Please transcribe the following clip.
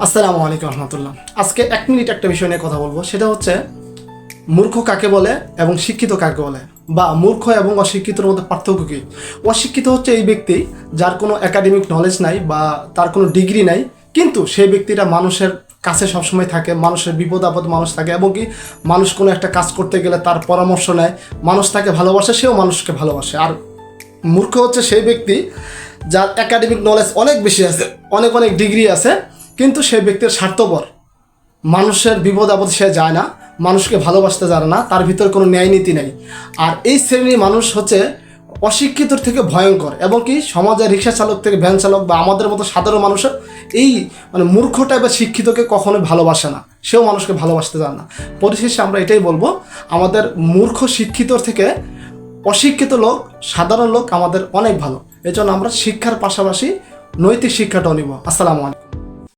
আসসালামু আলাইকুম রহমতুল্লাহ। আজকে 1 মিনিট একটা বিষয় নিয়ে কথা বলবো, সেটা হচ্ছে মূর্খ কাকে বলে এবং শিক্ষিত কাকে বলে, বা মূর্খ এবং অশিক্ষিতর মধ্যে পার্থক্য কী। অশিক্ষিত হচ্ছে এই ব্যক্তি যার কোনো একাডেমিক নলেজ নাই বা তার কোনো ডিগ্রি নাই, কিন্তু সেই ব্যক্তিটা মানুষের কাছে সবসময় থাকে, মানুষের বিপদ আপদ মানুষ থাকে, এবং কি মানুষ কোনো একটা কাজ করতে গেলে তার পরামর্শ নেয়, মানুষ তাকে ভালোবাসে, সেও মানুষকে ভালোবাসে। আর মূর্খ হচ্ছে সেই ব্যক্তি যার একাডেমিক নলেজ অনেক বেশি আছে, অনেক অনেক ডিগ্রি আছে, কিন্তু সেই ব্যক্তির স্বার্থপর, মানুষের বিপদ আপদ সে যায় না, মানুষকে ভালোবাসতে জানে না, তার ভিতরে কোনো ন্যায় নীতি নেই। আর এই শ্রেণীর মানুষ হচ্ছে অশিক্ষিতর থেকে ভয়ঙ্কর, এবং কি সমাজের রিক্সা চালক থেকে ভ্যান চালক বা আমাদের মতো সাধারণ মানুষের এই মূর্খ টাইপের শিক্ষিতকে কখনোই ভালোবাসে না, সেও মানুষকে ভালোবাসতে জানে না। পরিশেষে আমরা এটাই বলবো, আমাদের মূর্খ শিক্ষিতর থেকে অশিক্ষিত লোক, সাধারণ লোক আমাদের অনেক ভালো। এজন্য আমরা শিক্ষার পাশাপাশি নৈতিক শিক্ষাটাও নিব। আসসালামু আলাইকুম।